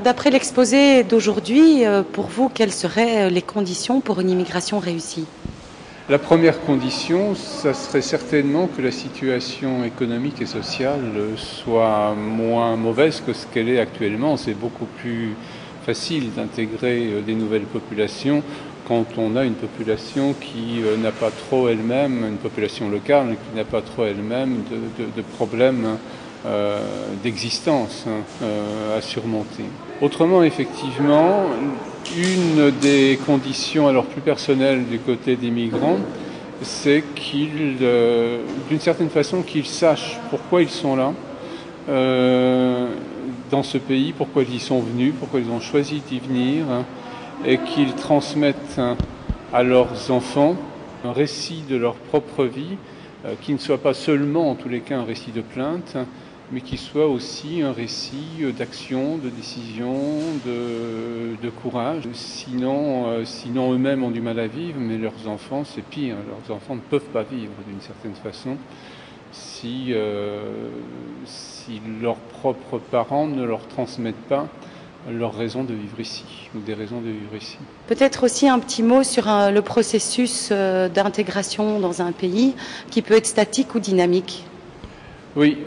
d'après l'exposé d'aujourd'hui, pour vous, quelles seraient les conditions pour une immigration réussie? La première condition, ça serait certainement que la situation économique et sociale soit moins mauvaise que ce qu'elle est actuellement. C'est beaucoup plus facile d'intégrer des nouvelles populations quand on a une population qui n'a pas trop elle-même, une population locale qui n'a pas trop elle-même de problèmes d'existence à surmonter. Autrement, effectivement, une des conditions alors plus personnelles du côté des migrants, c'est qu'ils, d'une certaine façon, qu'ils sachent pourquoi ils sont là dans ce pays, pourquoi ils y sont venus, pourquoi ils ont choisi d'y venir, et qu'ils transmettent à leurs enfants un récit de leur propre vie, qui ne soit pas seulement, en tous les cas, un récit de plainte, mais qui soit aussi un récit d'action, de décision, de courage. Sinon eux-mêmes ont du mal à vivre, mais leurs enfants, c'est pire. Leurs enfants ne peuvent pas vivre d'une certaine façon si leurs propres parents ne leur transmettent pas leur raison de vivre ici, ou des raisons de vivre ici. Peut-être aussi un petit mot sur le processus d'intégration dans un pays qui peut être statique ou dynamique. Oui,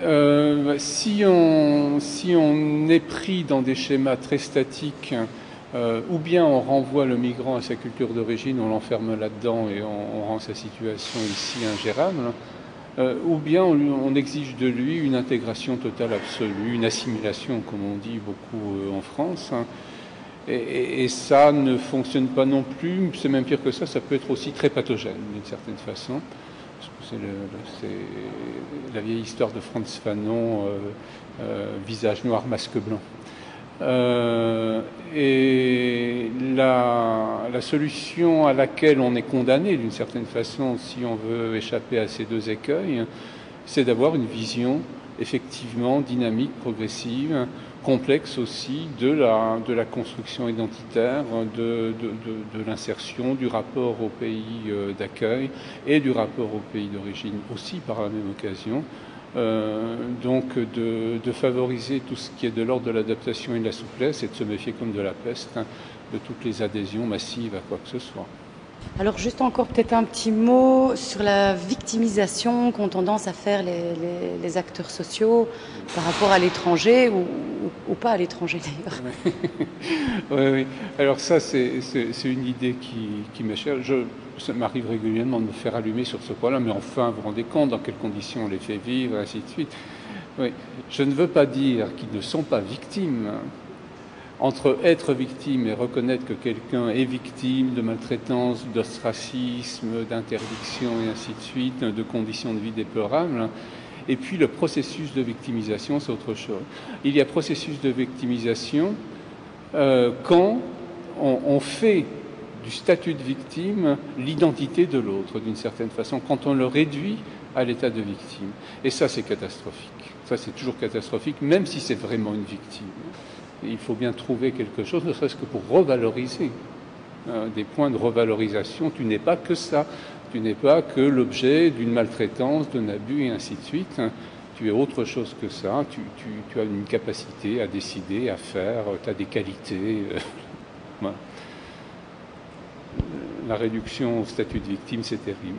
si on est pris dans des schémas très statiques, ou bien on renvoie le migrant à sa culture d'origine, on l'enferme là-dedans et on rend sa situation ici ingérable, ou bien on exige de lui une intégration totale absolue, une assimilation comme on dit beaucoup en France, et ça ne fonctionne pas non plus, c'est même pire que ça peut être aussi très pathogène d'une certaine façon. C'est la vieille histoire de Frantz Fanon, visage noir, masque blanc. Et la solution à laquelle on est condamné d'une certaine façon, si on veut échapper à ces deux écueils, c'est d'avoir une vision effectivement dynamique, progressive, complexe aussi de la construction identitaire, de l'insertion, du rapport au pays d'accueil et du rapport au pays d'origine aussi par la même occasion. Donc de favoriser tout ce qui est de l'ordre de l'adaptation et de la souplesse et de se méfier comme de la peste de toutes les adhésions massives à quoi que ce soit. Alors juste encore peut-être un petit mot sur la victimisation qu'ont tendance à faire les acteurs sociaux par rapport à l'étranger ou pas à l'étranger d'ailleurs. Oui. Alors ça, c'est une idée qui m'est chère. Ça m'arrive régulièrement de me faire allumer sur ce point-là, mais enfin, vous vous rendez compte dans quelles conditions on les fait vivre, et ainsi de suite. Oui. Je ne veux pas dire qu'ils ne sont pas victimes. Entre être victime et reconnaître que quelqu'un est victime de maltraitance, d'ostracisme, d'interdiction et ainsi de suite, de conditions de vie déplorables, et puis le processus de victimisation, c'est autre chose. Il y a processus de victimisation quand on fait du statut de victime l'identité de l'autre, d'une certaine façon, quand on le réduit à l'état de victime. Et ça, c'est catastrophique. Ça, c'est toujours catastrophique, même si c'est vraiment une victime. Il faut bien trouver quelque chose, ne serait-ce que pour revaloriser. Des points de revalorisation, tu n'es pas que ça. Tu n'es pas que l'objet d'une maltraitance, d'un abus et ainsi de suite. Tu es autre chose que ça. Tu as une capacité à décider, à faire, tu as des qualités. Voilà. La réduction au statut de victime, c'est terrible.